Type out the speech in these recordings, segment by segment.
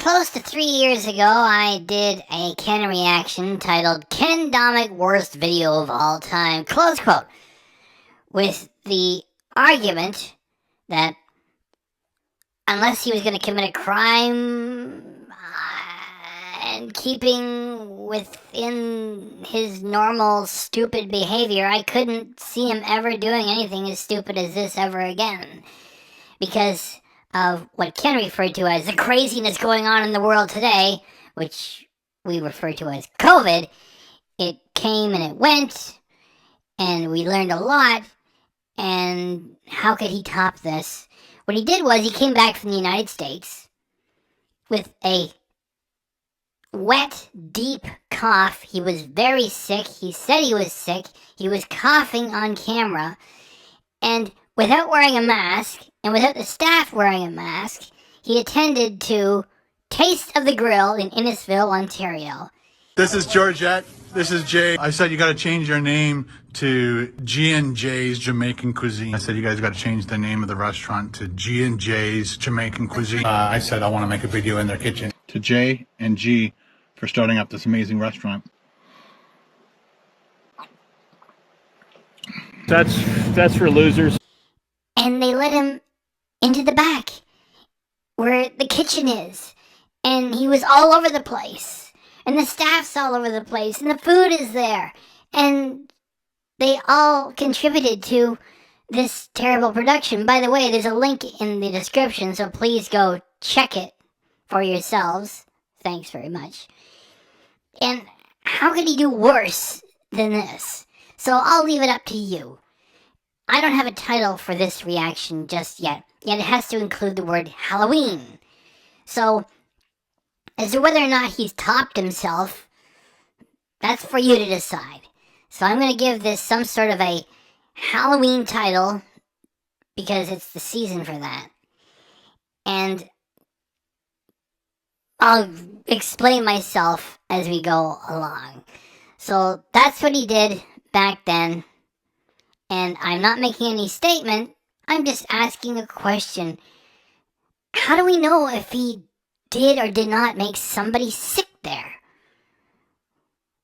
close to 3 years ago, I did a Ken reaction titled Ken Domik Worst Video of All Time, close quote, with the argument that unless he was going to commit a crime and keeping within his normal stupid behavior, I couldn't see him ever doing anything as stupid as this ever again. Because of what Ken referred to as the craziness going on in the world today, which we refer to as COVID. It came and it went, and we learned a lot, and how could he top this? What he did was he came back from the United States with a wet, deep cough. He was very sick. He said he was sick. He was coughing on camera, and without wearing a mask, and without the staff wearing a mask, he attended to Taste of the Grill in Innisfil, Ontario. This is Georgette. This is Jay. I said you got to change your name to G&J's Jamaican Cuisine. I said you guys got to change the name of the restaurant to G&J's Jamaican Cuisine. I said I want to make a video in their kitchen. To J and G for starting up this amazing restaurant. That's for losers. And they let him into the back where the kitchen is, and he was all over the place, and the staff's all over the place, and the food is there, and they all contributed to this terrible production. By the way, there's a link in the description, so please go check it for yourselves. Thanks very much. And how could he do worse than this? So I'll leave it up to you. I don't have a title for this reaction just yet it has to include the word Halloween. So, as to whether or not he's topped himself, that's for you to decide. So I'm going to give this some sort of a Halloween title, because it's the season for that. And I'll explain myself as we go along. So that's what he did back then. And I'm not making any statement, I'm just asking a question. How do we know if he did or did not make somebody sick there?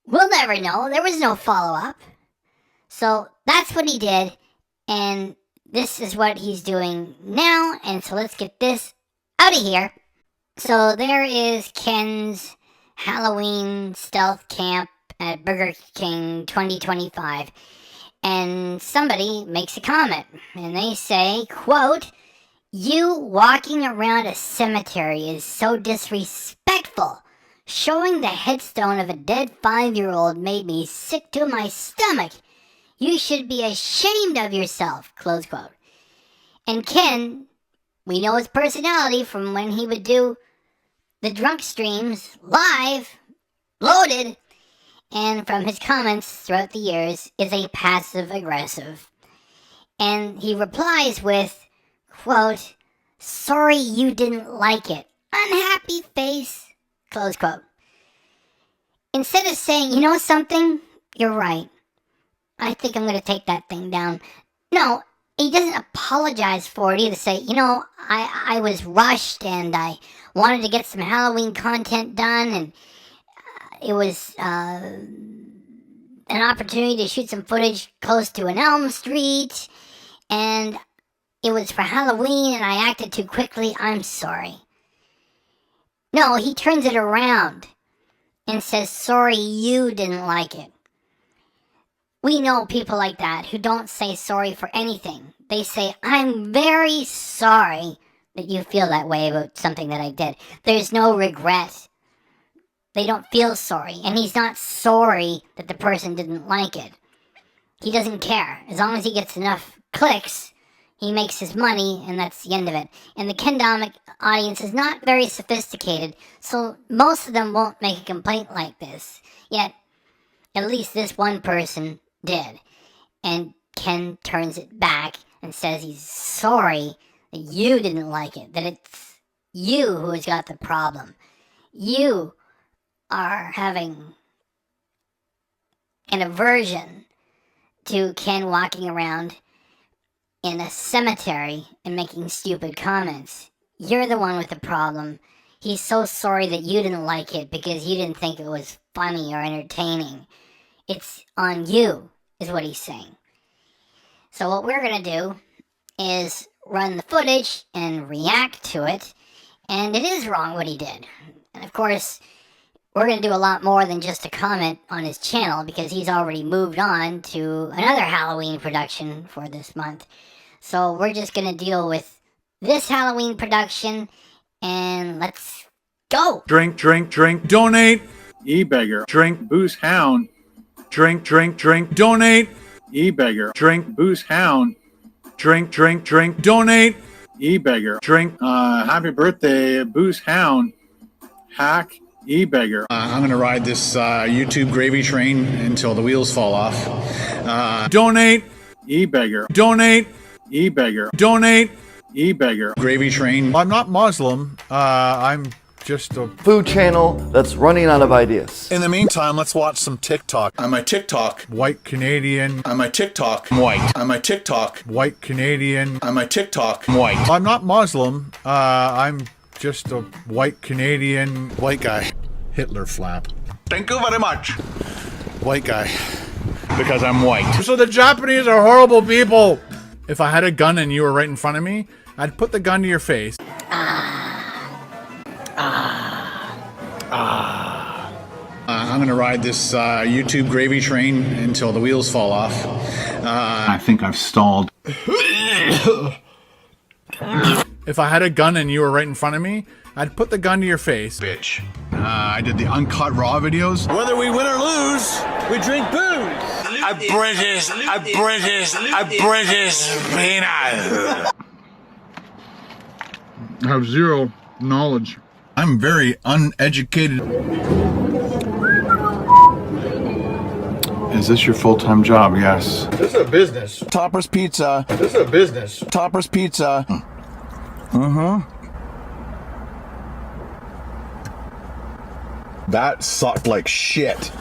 We'll never know. There was no follow-up. So that's what he did, and this is what he's doing now, and so let's get this out of here. So there is Ken's Halloween stealth camp at Burger King 2025. And somebody makes a comment, and they say, quote, "You walking around a cemetery is so disrespectful. Showing the headstone of a dead 5-year-old made me sick to my stomach. You should be ashamed of yourself," close quote. And Ken, we know his personality from when he would do the drunk streams live, loaded, and from his comments throughout the years, is a passive-aggressive. And he replies with, quote, "Sorry you didn't like it. Unhappy face," close quote. Instead of saying, you know something? You're right. I think I'm going to take that thing down. No, he doesn't apologize for it either. Say, I was rushed and I wanted to get some Halloween content done, and it was an opportunity to shoot some footage close to an Elm Street, and it was for Halloween and I acted too quickly. I'm sorry. No, he turns it around and says, sorry you didn't like it. We know people like that who don't say sorry for anything. They say, I'm very sorry that you feel that way about something that I did. There's no regret. They don't feel sorry, and he's not sorry that the person didn't like it. He doesn't care. As long as he gets enough clicks, he makes his money, and that's the end of it. And the Ken Domik audience is not very sophisticated, so most of them won't make a complaint like this. Yet, at least this one person did. And Ken turns it back and says he's sorry that you didn't like it, that it's you who has got the problem. You are having an aversion to Ken walking around in a cemetery and making stupid comments. You're the one with the problem. He's so sorry that you didn't like it because you didn't think it was funny or entertaining. It's on you, is what he's saying. So what we're going to do is run the footage and react to it. And it is wrong what he did. And of course, we're going to do a lot more than just a comment on his channel because he's already moved on to another Halloween production for this month. So we're just going to deal with this Halloween production and let's go. Drink, drink, drink, donate. E-beggar. Drink, Booze hound. drink, drink, drink, donate. E-beggar. Drink, Booze hound. drink, drink, drink, donate. E-beggar. Drink. Happy birthday, Booze hound. Hack. E-beggar. I'm going to ride this YouTube gravy train until the wheels fall off. Donate. E-beggar. Donate. E-beggar. Donate. E-beggar. Gravy train. I'm not Muslim. I'm just a food channel that's running out of ideas. In the meantime, let's watch some TikTok. I'm a TikTok. White Canadian. I'm a TikTok. White. I'm a TikTok. White Canadian. I'm a TikTok. White. I'm not Muslim. I'm just a white Canadian. White guy. Hitler flap. Thank you very much. White guy. Because I'm white. So the Japanese are horrible people. If I had a gun and you were right in front of me, I'd put the gun to your face. I'm going to ride this YouTube gravy train until the wheels fall off. I think I've stalled. If I had a gun and you were right in front of me, I'd put the gun to your face. Bitch. I did the uncut raw videos. Whether we win or lose, we drink booze. A British peanut. I have zero knowledge. I'm very uneducated. Is this your full-time job? Yes. This is a business. Topper's Pizza. This is a business. Topper's Pizza. That sucked like shit.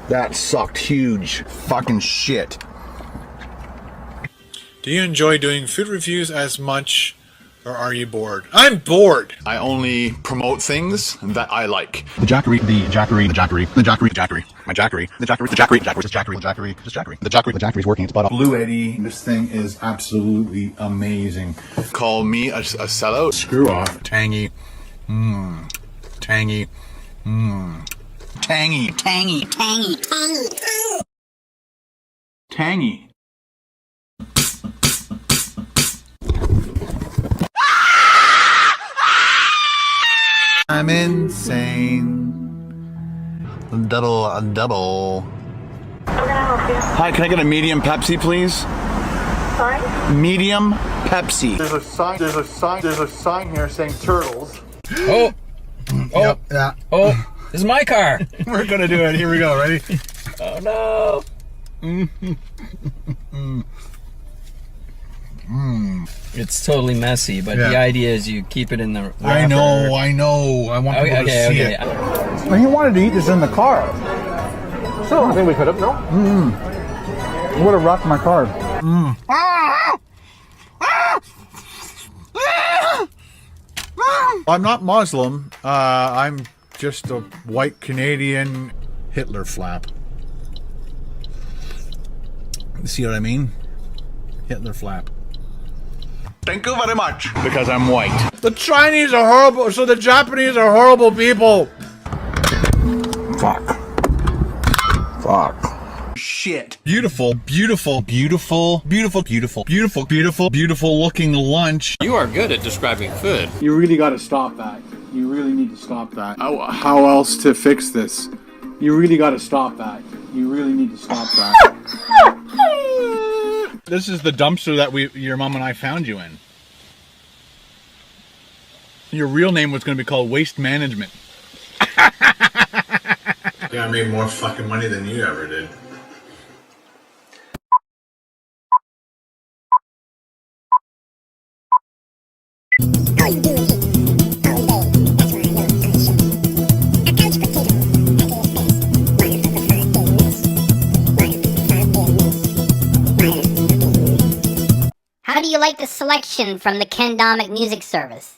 That sucked huge fucking shit. Do you enjoy doing food reviews as much, or are you bored? I'm bored! I only promote things that I like. The Jackery, the Jackery, the Jackery, the Jackery, Jackery, my Jackery, the Jackery, the Jackery, Jackery, the Jackery, the Jackery, the Jackery, the Jackery, the Jackery's working its butt off. Blue Eddie, this thing is absolutely amazing. Call me a sellout. Screw off. Tangy. Tangy. Tangy. Tangy, tangy, tangy. Tangy. I'm insane. Double. Hi, can I get a medium Pepsi, please? Sorry? Medium Pepsi. There's a sign here saying turtles. Oh, Yep, yeah. oh, this is my car. We're gonna do it. Here we go. Ready? Oh no. It's totally messy, but Yeah. the idea is you keep it in the wrapper. I know. I want people to see it. Well, he wanted to eat this in the car. So I think we could have, no? It would have rocked my car. I'm not Muslim. I'm just a white Canadian Hitler flap. See what I mean? Hitler flap. Thank you very much. Because I'm white. The Chinese are horrible, so the Japanese are horrible people. Fuck. Shit. Beautiful looking lunch. You are good at describing food. You really got to stop that. You really need to stop that. How else to fix this? You really got to stop that. You really need to stop that. This is the dumpster that your mom and I found you in. Your real name was going to be called Waste Management. Yeah, I made more fucking money than you ever did. How do you like the selection from the Ken Domik music service?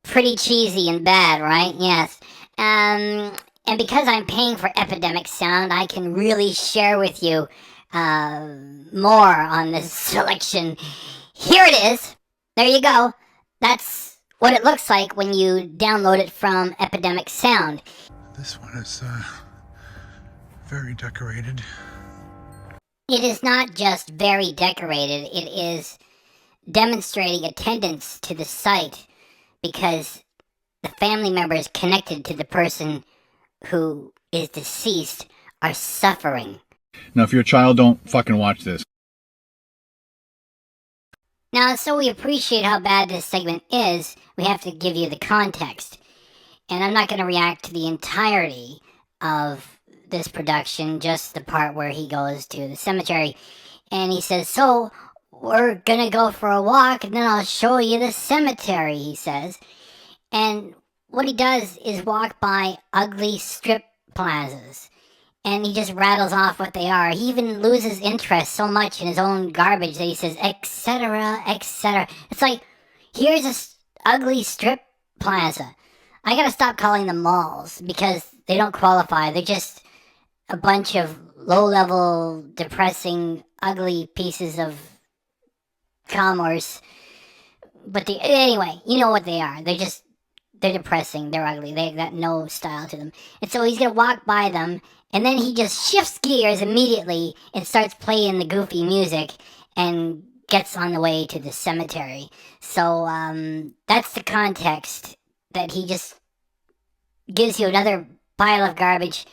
pretty cheesy and bad, right? Yes. And because I'm paying for Epidemic Sound, I can really share with you more on this selection. Here it is. There you go. That's what it looks like when you download it from Epidemic Sound. This one is very decorated. It is not just very decorated, it is demonstrating attendance to the site because the family members connected to the person who is deceased are suffering. Now, if you're a child, don't fucking watch this. Now, so we appreciate how bad this segment is, we have to give you the context. And I'm not going to react to the entirety of this production, just the part where he goes to the cemetery and he says, so we're gonna go for a walk and then I'll show you the cemetery, he says. And what he does is walk by ugly strip plazas and he just rattles off what they are. He even loses interest so much in his own garbage that he says, etc., etc. It's like, here's a ugly strip plaza. I gotta stop calling them malls because they don't qualify. They're just a bunch of low-level, depressing, ugly pieces of commerce. But anyway, you know what they are. They're depressing, they're ugly, they got no style to them. And so he's gonna walk by them, and then he just shifts gears immediately and starts playing the goofy music and gets on the way to the cemetery. So, that's the context that he just gives you another pile of garbage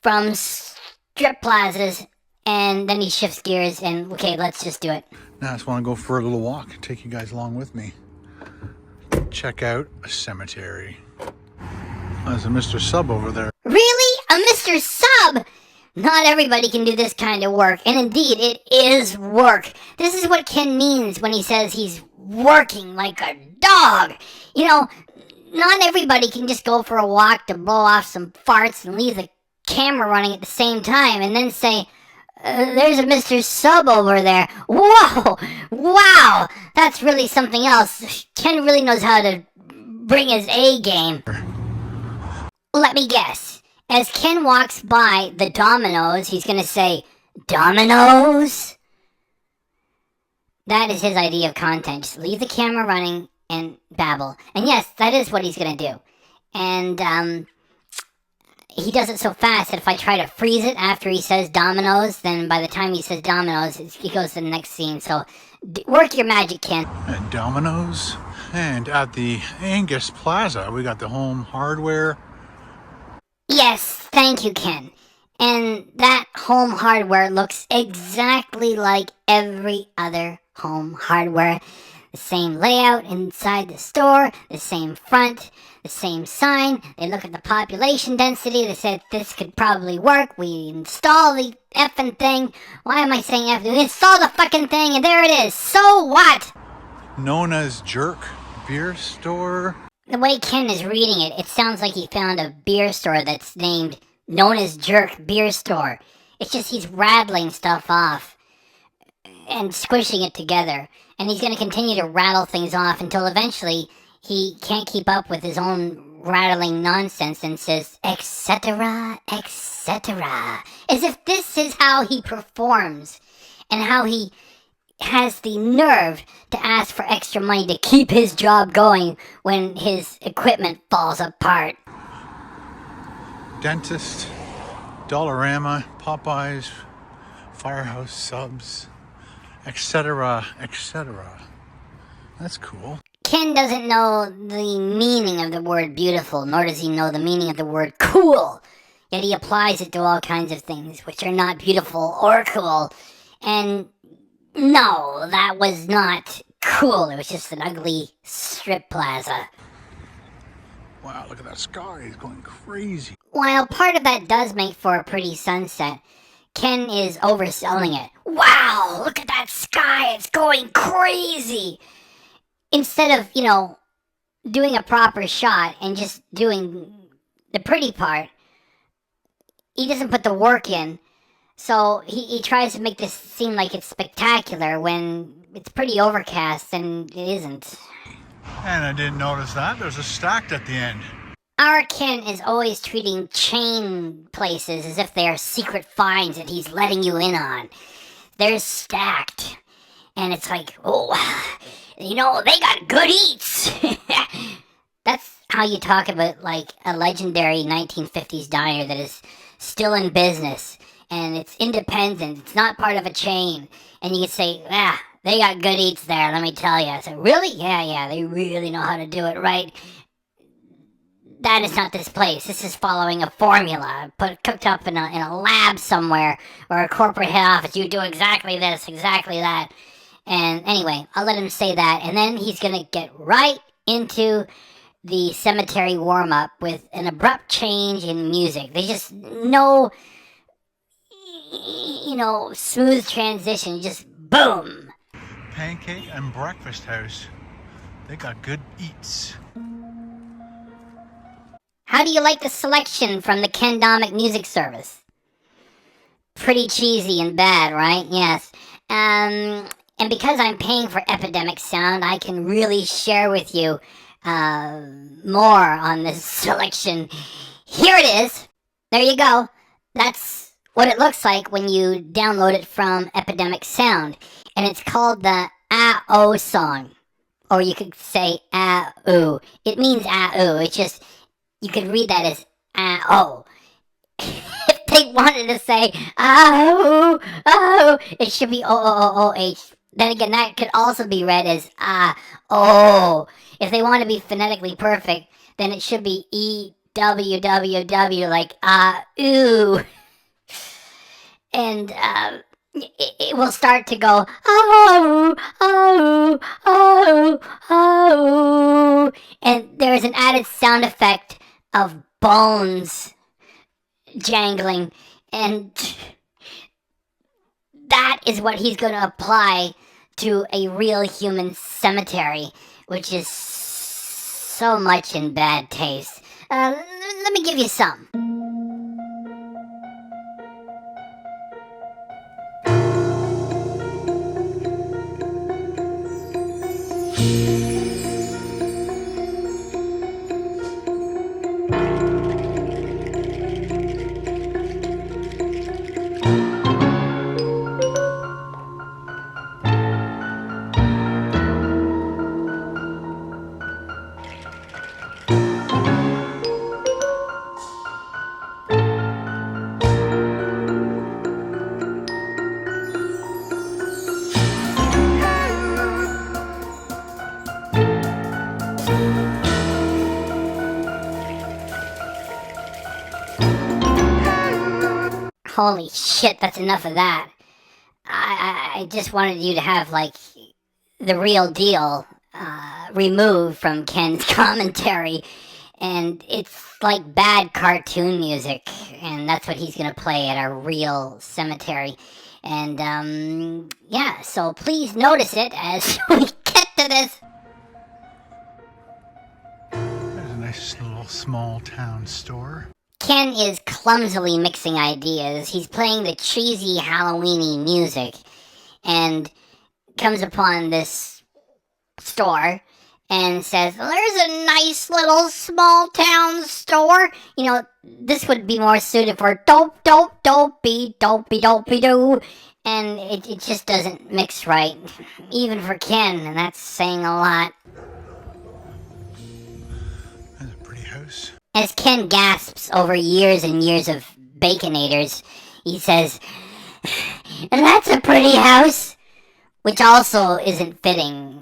from strip plazas, and then he shifts gears and, okay, let's just do it. Now I just want to go for a little walk, take you guys along with me. Check out a cemetery. There's a Mr. Sub over there. Really? A Mr. Sub? Not everybody can do this kind of work, and indeed, it is work. This is what Ken means when he says he's working like a dog. You know, not everybody can just go for a walk to blow off some farts and leave the camera running at the same time and then say, there's a Mr. Sub over there. Whoa! Wow! That's really something else. Ken really knows how to bring his A game. Let me guess. As Ken walks by the Domino's, he's gonna say, Domino's? That is his idea of content. Just leave the camera running and babble. And yes, that is what he's gonna do. And, he does it so fast that if I try to freeze it after he says Domino's, then by the time he says Domino's, he goes to the next scene. So work your magic, Ken. At Domino's and at the Angus Plaza, we got the Home Hardware. Yes, thank you, Ken. And that Home Hardware looks exactly like every other Home Hardware. The same layout inside the store, the same front, the same sign. They look at the population density. They said this could probably work. We install the effing thing. Why am I saying effing? We install the fucking thing and there it is. So what? Known as Jerk Beer Store. The way Ken is reading it, it sounds like he found a beer store that's named Known as Jerk Beer Store. It's just he's rattling stuff off and squishing it together. And he's going to continue to rattle things off until eventually he can't keep up with his own rattling nonsense and says, etc., etc. As if this is how he performs and how he has the nerve to ask for extra money to keep his job going when his equipment falls apart. Dentist, Dollarama, Popeyes, Firehouse Subs, etc., etc. That's cool. Ken doesn't know the meaning of the word beautiful, nor does he know the meaning of the word cool. Yet he applies it to all kinds of things which are not beautiful or cool. And no, that was not cool. It was just an ugly strip plaza. Wow, look at that sky. It's going crazy. While part of that does make for a pretty sunset, Ken is overselling it. Wow, look at that sky. It's going crazy. Instead of, doing a proper shot and just doing the pretty part, he doesn't put the work in. So he tries to make this seem like it's spectacular when it's pretty overcast and it isn't. And I didn't notice that. There's a stacked at the end. Our Ken is always treating chain places as if they are secret finds that he's letting you in on. They're stacked. And it's like, oh, they got good eats. That's how you talk about, like, a legendary 1950s diner that is still in business. And it's independent. It's not part of a chain. And you can say, they got good eats there, let me tell you. I said, really? Yeah, they really know how to do it right. That is not this place. This is following a formula cooked up in a lab somewhere or a corporate head office. You do exactly this, exactly that. And anyway, I'll let him say that. And then he's going to get right into the cemetery warm-up with an abrupt change in music. There's just no, smooth transition. Just boom. Pancake and breakfast house. They got good eats. How do you like the selection from the Ken Domik music service? Pretty cheesy and bad, right? Yes. And because I'm paying for Epidemic Sound, I can really share with you more on this selection. Here it is. There you go. That's what it looks like when you download it from Epidemic Sound. And it's called the Ah-Oh song. Or you could say Ah-Oo. It means Ah-Oo. It's just, you could read that as Ah-Oh. If they wanted to say Ah-Oh, Oh, it should be O-O-O-O-H. Then again, that could also be read as Ah-Oh. If they want to be phonetically perfect, then it should be E-W-W-W, like Ah-Oo. And, it will start to go, oh, oh, oh, oh. And there is an added sound effect of bones jangling. And that is what he's going to apply to a real human cemetery, which is so much in bad taste. Let me give you some. Holy shit, that's enough of that. I just wanted you to have, like, the real deal removed from Ken's commentary. And it's like bad cartoon music. And that's what he's going to play at a real cemetery. And, yeah, so please notice it as we get to this. There's a nice little small town store. Ken is clumsily mixing ideas. He's playing the cheesy Halloweeny music and comes upon this store and says, there's a nice little small town store. This would be more suited for dope, dope, dopey, dopey, dopey, doo. And it just doesn't mix right, even for Ken, and that's saying a lot. That's a pretty house. As Ken gasps over years and years of Baconators, he says, that's a pretty house, which also isn't fitting.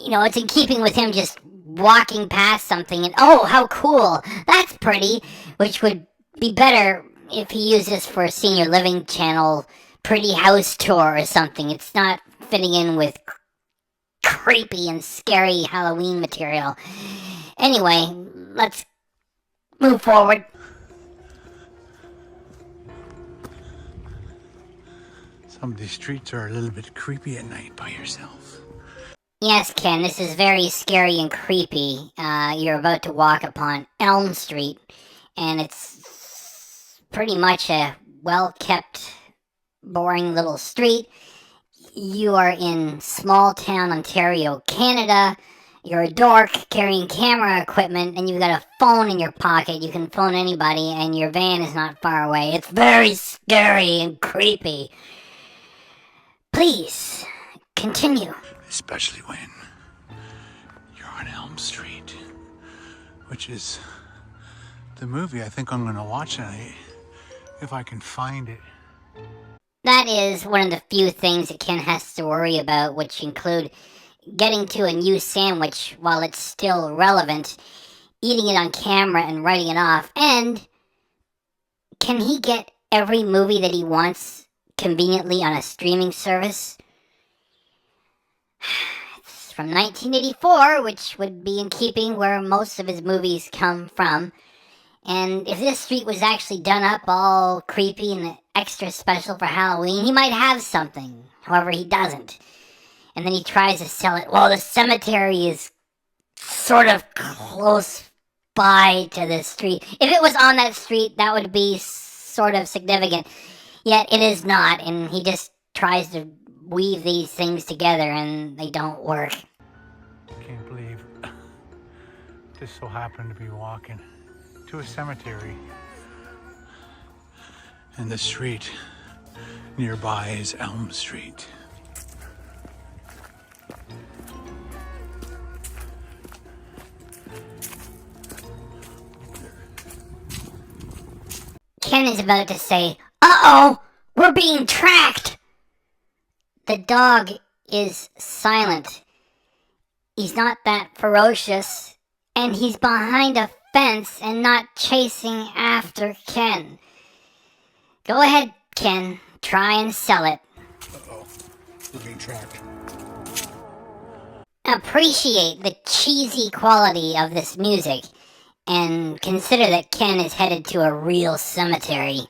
It's in keeping with him just walking past something and, oh, how cool, that's pretty, which would be better if he used this for a Senior Living Channel pretty house tour or something. It's not fitting in with creepy and scary Halloween material. Anyway, let's move forward. Some of these streets are a little bit creepy at night by yourself. Yes, Ken, this is very scary and creepy. You're about to walk upon Elm Street, and it's pretty much a well-kept, boring little street. You are in small town Ontario, Canada. you're a dork carrying camera equipment and you've got a phone in your pocket. You can phone anybody and your van is not far away. It's very scary and creepy. Please, continue. Especially when you're on Elm Street, which is the movie I think I'm going to watch tonight, if I can find it. That is one of the few things that Ken has to worry about, which include getting to a new sandwich while it's still relevant, eating it on camera and writing it off, and can he get every movie that he wants conveniently on a streaming service? It's from 1984, which would be in keeping where most of his movies come from. And if this street was actually done up all creepy and extra special for Halloween, he might have something. However, he doesn't. And then he tries to sell it. Well, the cemetery is sort of close by to this street. If it was on that street, that would be sort of significant. Yet it is not, and he just tries to weave these things together, and they don't work. I can't believe just so happened to be walking to a cemetery, and the street nearby is Elm Street. Ken is about to say, "Uh-oh, we're being tracked!" The dog is silent. He's not that ferocious, and he's behind a fence and not chasing after Ken. Go ahead, Ken. Try and sell it. Uh-oh, we're being tracked. Appreciate the cheesy quality of this music, and consider that Ken is headed to a real cemetery.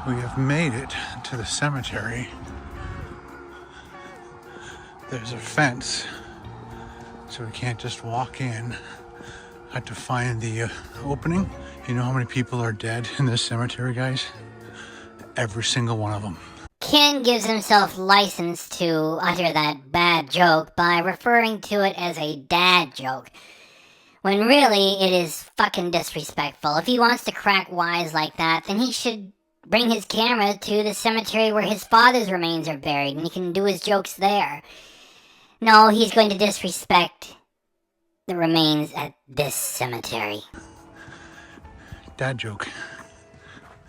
We have made it to the cemetery. There's a fence, so we can't just walk in. I had to find the opening. You know how many people are dead in this cemetery, guys? Every single one of them. Ken gives himself license to utter that bad joke by referring to it as a dad joke, when really it is fucking disrespectful. If he wants to crack wise like that, then he should bring his camera to the cemetery where his father's remains are buried, and he can do his jokes there. No, he's going to disrespect the remains at this cemetery. Dad joke.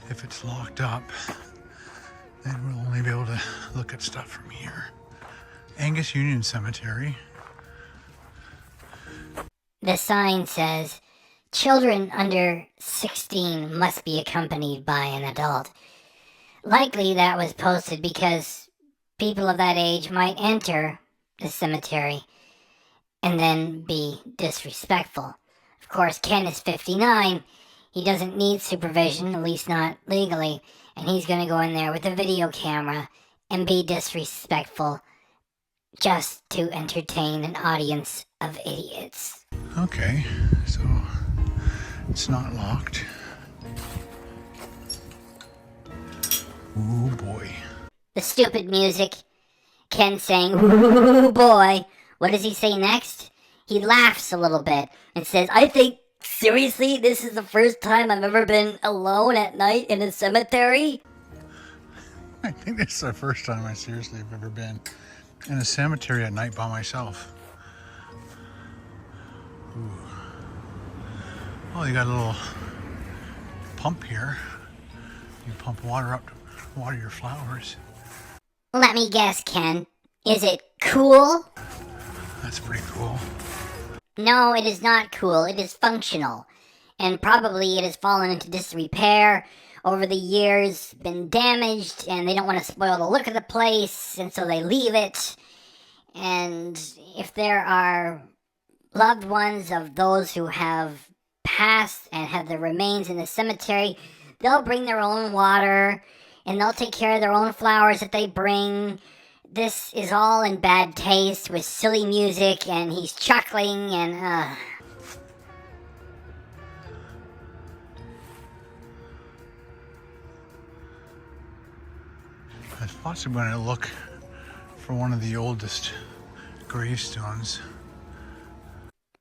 If it's locked up, then we'll only be able to look at stuff from here. Angus Union Cemetery. The sign says, "Children under 16 must be accompanied by an adult." Likely that was posted because people of that age might enter the cemetery and then be disrespectful. Of course, Ken is 59. He doesn't need supervision, at least not legally, and he's going to go in there with a video camera and be disrespectful just to entertain an audience of idiots. Okay, so it's not locked. Ooh boy. The stupid music. Ken saying, "Ooh boy." What does he say next? He laughs a little bit and says, "I think, seriously, this is the first time I've ever been alone at night in a cemetery?" I think this is the first time I seriously have ever been in a cemetery at night by myself. Ooh. Oh, you got a little pump here. You pump water up to water your flowers. Let me guess, Ken. Is it cool? That's pretty cool. No, it is not cool. It is functional. And probably it has fallen into disrepair over the years, been damaged, and they don't want to spoil the look of the place, and so they leave it. And if there are loved ones of those who have passed and have their remains in the cemetery, they'll bring their own water, and they'll take care of their own flowers that they bring. This is all in bad taste with silly music, and he's chuckling, and I was possibly going to look for one of the oldest gravestones.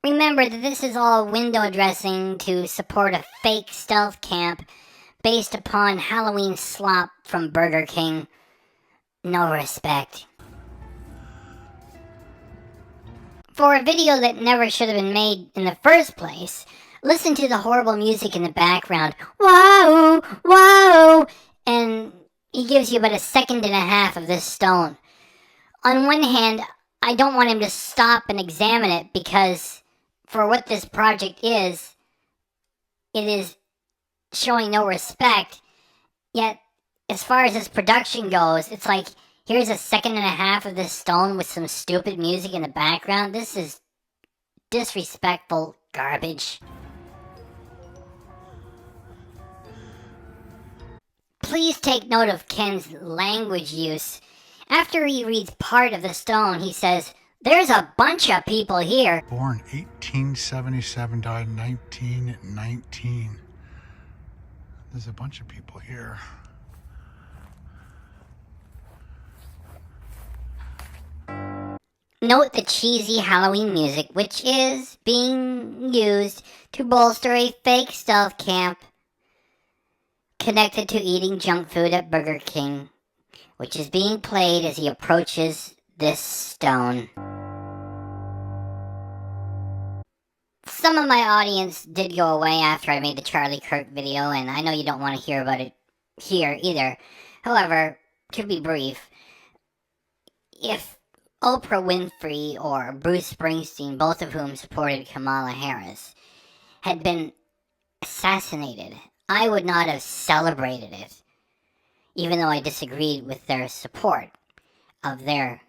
Remember that this is all window dressing to support a fake stealth camp based upon Halloween slop from Burger King. No respect. For a video that never should have been made in the first place, listen to the horrible music in the background. Wow, wow, and he gives you about a second and a half of this stone. On one hand, I don't want him to stop and examine it because for what this project is, it is showing no respect. Yet, as far as this production goes, it's like, here's a second and a half of this stone with some stupid music in the background. This is disrespectful garbage. Please take note of Ken's language use. After he reads part of the stone, he says, "There's a bunch of people here." Born 1877, died 1919. There's a bunch of people here. Note the cheesy Halloween music, which is being used to bolster a fake stealth camp connected to eating junk food at Burger King, which is being played as he approaches this stone. Some of my audience did go away after I made the Charlie Kirk video, and I know you don't want to hear about it here either. However, to be brief, if Oprah Winfrey or Bruce Springsteen, both of whom supported Kamala Harris, had been assassinated, I would not have celebrated it, even though I disagreed with their support of their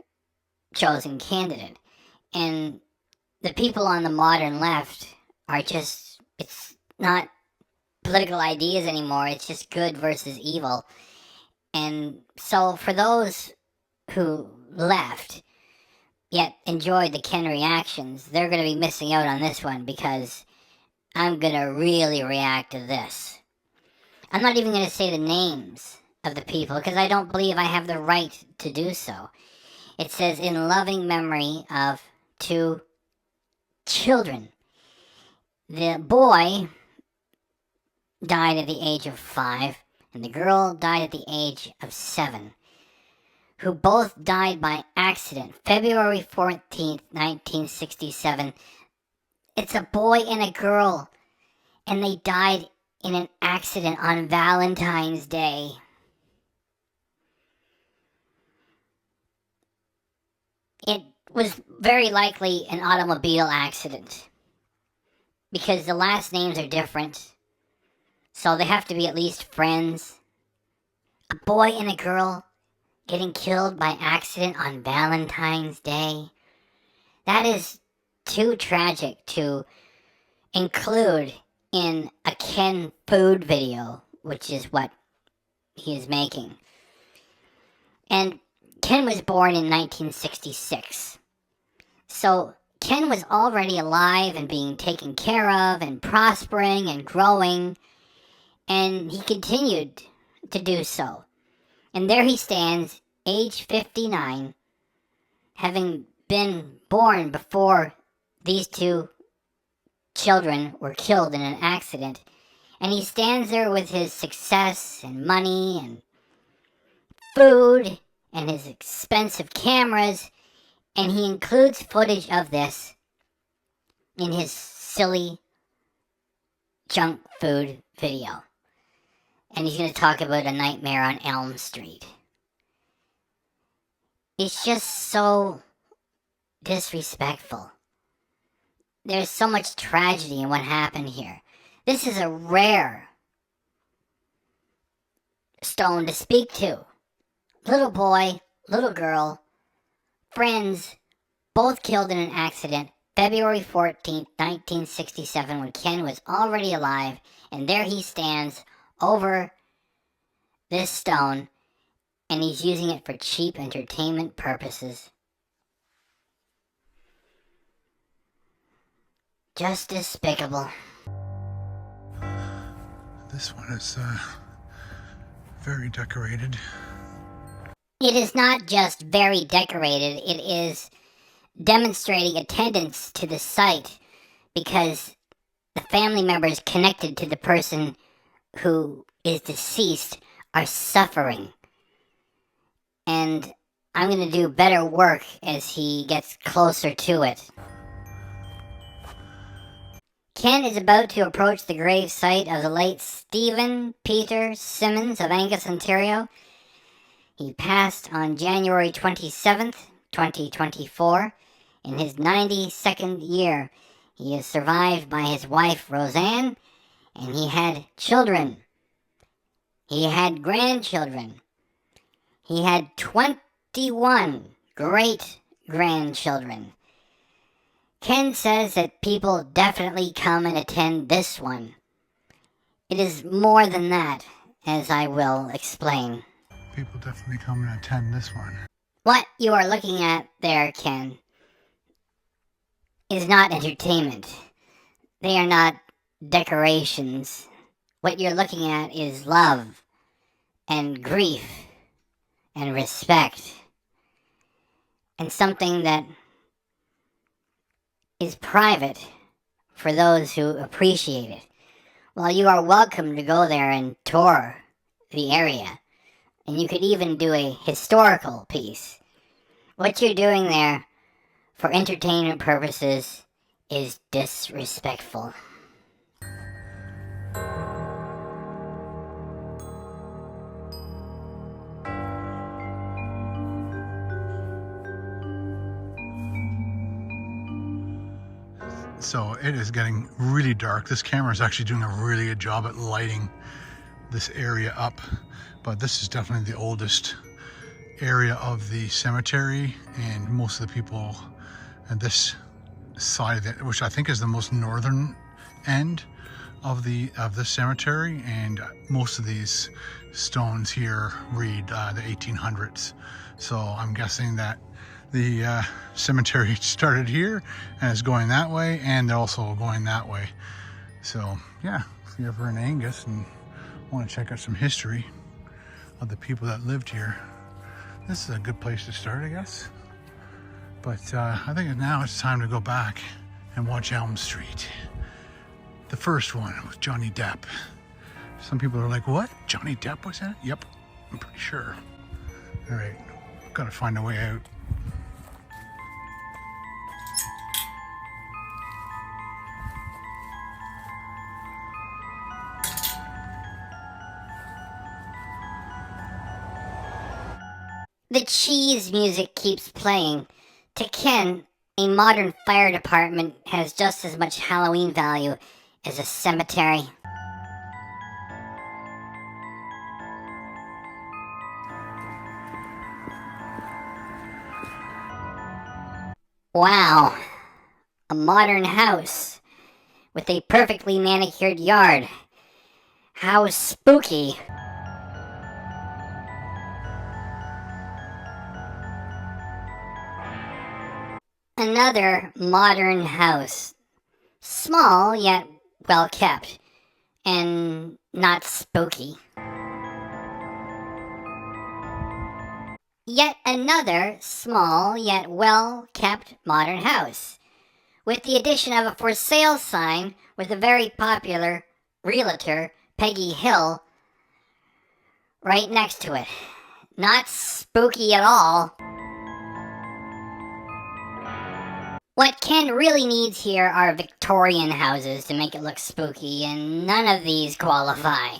chosen candidate. And the people on the modern left are just, it's not political ideas anymore, it's just good versus evil. And so for those who left, yet enjoyed the Ken reactions, they're going to be missing out on this one because I'm going to really react to this. I'm not even going to say the names of the people because I don't believe I have the right to do so. It says, in loving memory of 2 children. The boy died at the age of 5, and the girl died at the age of 7, who both died by accident, February 14th, 1967. It's a boy and a girl, and they died in an accident on Valentine's Day. It was very likely an automobile accident, because the last names are different, so they have to be at least friends. A boy and a girl getting killed by accident on Valentine's Day. That is too tragic to include in a Ken food video, which is what he is making. And Ken was born in 1966. So Ken was already alive and being taken care of and prospering and growing, and he continued to do so. And there he stands, age 59, having been born before these 2 children were killed in an accident. And he stands there with his success and money and food and his expensive cameras, and he includes footage of this in his silly junk food video. And he's going to talk about A Nightmare on Elm Street. It's just so disrespectful. There's so much tragedy in what happened here. This is a rare stone to speak to. Little boy, little girl, friends, both killed in an accident, February 14th, 1967, when Ken was already alive, and there he stands over this stone, and he's using it for cheap entertainment purposes. Just despicable. This one is very decorated. It is not just very decorated, it is demonstrating attendance to the site because the family members connected to the person who is deceased are suffering. And I'm going to do better work as he gets closer to it. Ken is about to approach the grave site of the late Stephen Peter Simmons of Angus, Ontario. He passed on January 27th, 2024, in his 92nd year. He is survived by his wife, Roseanne, and he had children. He had grandchildren. He had 21 great-grandchildren. Ken says that people definitely come and attend this one. It is more than that, as I will explain. People definitely come and attend this one. What you are looking at there, Ken, is not entertainment. They are not decorations. What you're looking at is love and grief and respect and something that is private for those who appreciate it. Well, you are welcome to go there and tour the area. And you could even do a historical piece. What you're doing there for entertainment purposes is disrespectful. So it is getting really dark. This camera is actually doing a really good job at lighting this area up. But this is definitely the oldest area of the cemetery, and most of the people at this side of it, which I think is the most northern end of the cemetery, and most of these stones here read the 1800s. So I'm guessing that the cemetery started here and is going that way, and they're also going that way. So yeah, if you're ever in Angus and want to check out some history of the people that lived here, this is a good place to start, I guess. But I think now it's time to go back and watch Elm Street. The first one with Johnny Depp. Some people are like, what? Johnny Depp was in it? Yep, I'm pretty sure. All right, gotta find a way out. The cheese music keeps playing. To Ken, a modern fire department has just as much Halloween value as a cemetery. Wow, a modern house with a perfectly manicured yard. How spooky. Another modern house. Small, yet well kept. And not spooky. Yet another small, yet well kept modern house. With the addition of a for sale sign with a very popular realtor, Peggy Hill, right next to it. Not spooky at all. What Ken really needs here are Victorian houses to make it look spooky, and none of these qualify.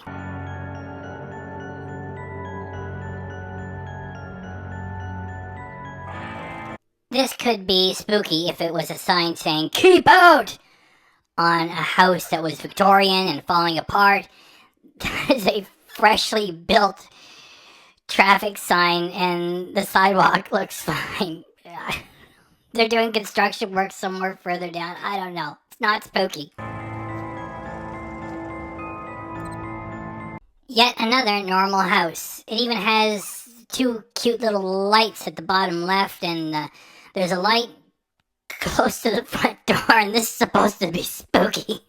This could be spooky if it was a sign saying, "Keep out!" on a house that was Victorian and falling apart. That is a freshly built traffic sign, and the sidewalk looks fine. They're doing construction work somewhere further down. I don't know. It's not spooky. Yet another normal house. It even has two cute little lights at the bottom left, and there's a light close to the front door, and this is supposed to be spooky.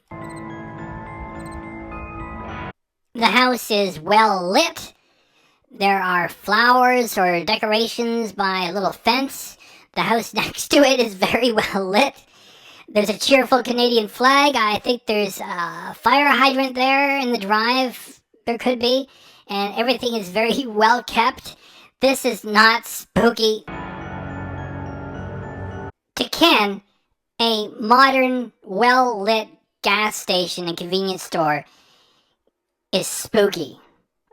The house is well lit. There are flowers or decorations by a little fence. The house next to it is very well lit. There's a cheerful Canadian flag. I think there's a fire hydrant there in the drive. There could be. And everything is very well kept. This is not spooky. To Ken, a modern, well-lit gas station and convenience store is spooky.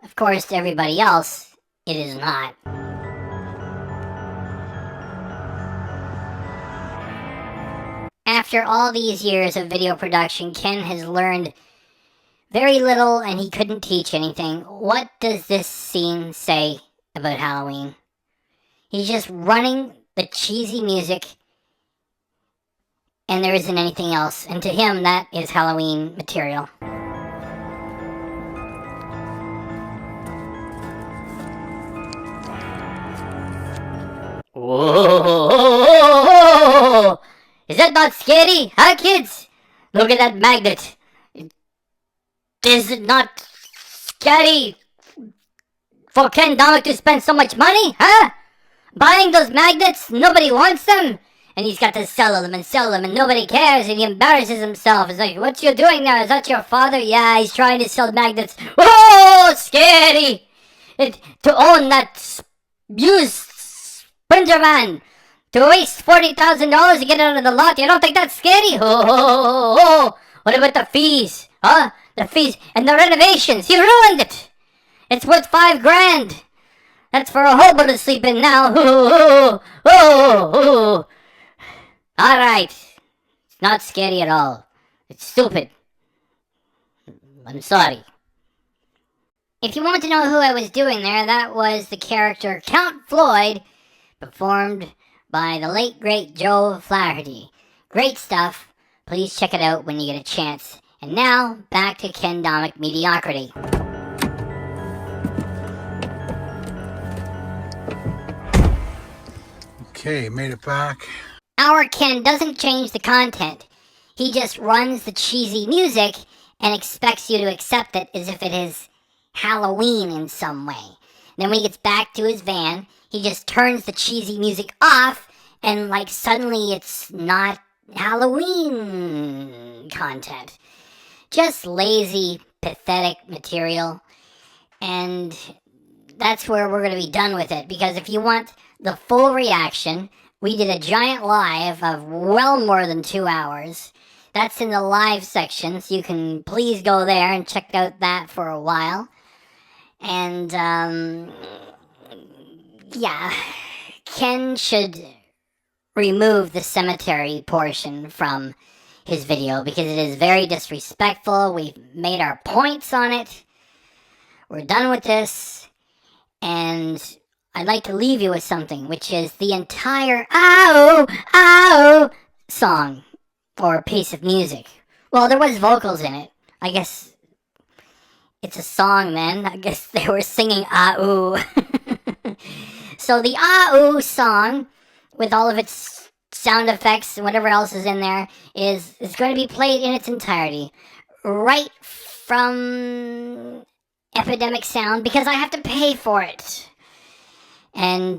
Of course, to everybody else, it is not. After all these years of video production, Ken has learned very little and he couldn't teach anything. What does this scene say about Halloween? He's just running the cheesy music and there isn't anything else. And to him, that is Halloween material. Whoa! Is that not scary, huh, kids? Look at that magnet. Is it not scary for Ken Domik to spend so much money, huh? Buying those magnets, nobody wants them. And he's got to sell them, and nobody cares, and he embarrasses himself. It's like, what you doing now? Is that your father? Yeah, he's trying to sell magnets. Whoa, scary! To own that used Sprinter van, to waste $40,000 to get it out of the lot, you don't think that's scary? Oh, what about the fees? Huh? The fees and the renovations. He ruined it. It's worth $5,000. That's for a hobo to sleep in now. Alright. It's not scary at all. It's stupid. I'm sorry. If you want to know who I was doing there, that was the character Count Floyd, performed by the late great Joe Flaherty. Great stuff. Please check it out when you get a chance. And now, back to Ken Domik mediocrity. Okay, made it back. Our Ken doesn't change the content. He just runs the cheesy music and expects you to accept it as if it is Halloween in some way. Then when he gets back to his van, he just turns the cheesy music off and like suddenly it's not Halloween content. Just lazy, pathetic material. And that's where we're going to be done with it. Because if you want the full reaction, we did a giant live of well more than 2 hours. That's in the live section, so you can please go there and check out that for a while. And, yeah, Ken should remove the cemetery portion from his video because it is very disrespectful. We've made our points on it. We're done with this. And I'd like to leave you with something, which is the entire "ow, ow" song, or piece of music. Well, there was vocals in it. I guess it's a song then. I guess they were singing "ah-oo." So the "ah-oo" song, with all of its sound effects and whatever else is in there, is going to be played in its entirety. Right from Epidemic Sound, because I have to pay for it. And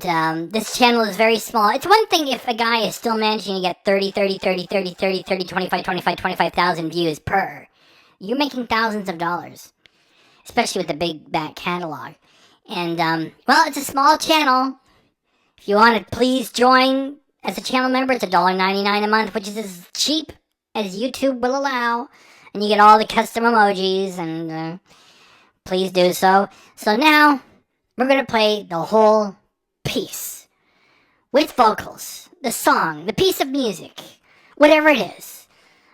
this channel is very small. It's one thing if a guy is still managing to get 25,000 views per. You're making thousands of dollars. Especially with the big back catalog. And, well, it's a small channel. If you want to please join as a channel member, it's $1.99 a month, which is as cheap as YouTube will allow. And you get all the custom emojis, and please do so. So now, we're going to play the whole piece with vocals, the song, the piece of music, whatever it is.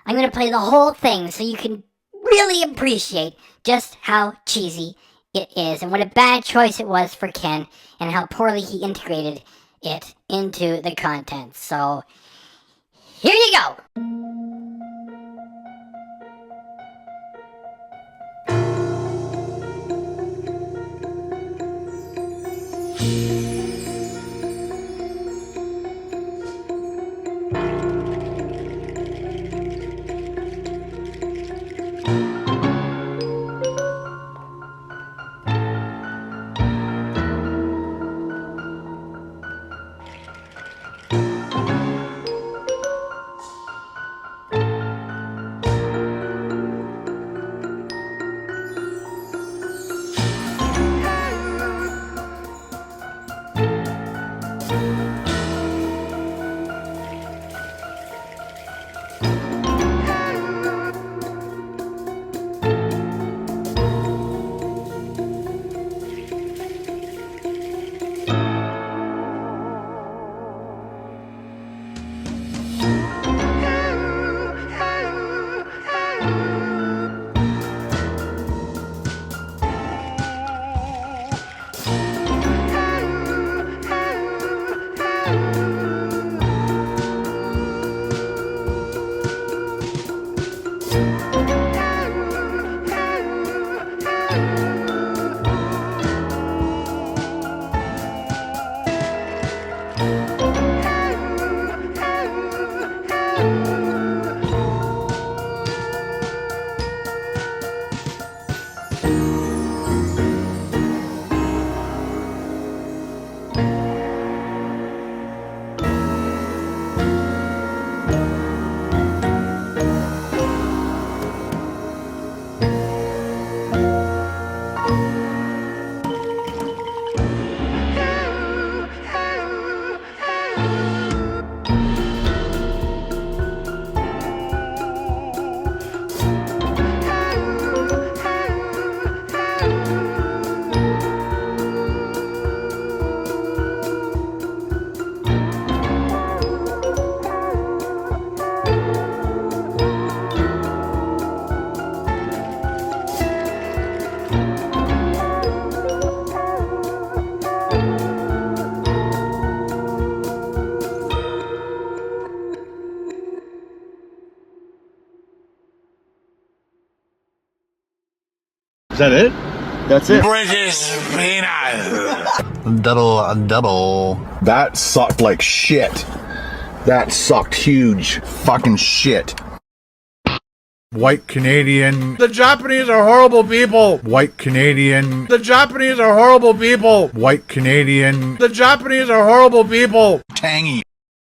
I'm going to play the whole thing so you can really appreciate just how cheesy it is and what a bad choice it was for Ken and how poorly he integrated it into the content. So here you go. Is that it? That's it. British peanut. Double. That sucked like shit. That sucked huge fucking shit. White Canadian. The Japanese are horrible people. White Canadian. The Japanese are horrible people. White Canadian. The Japanese are horrible people. Tangy.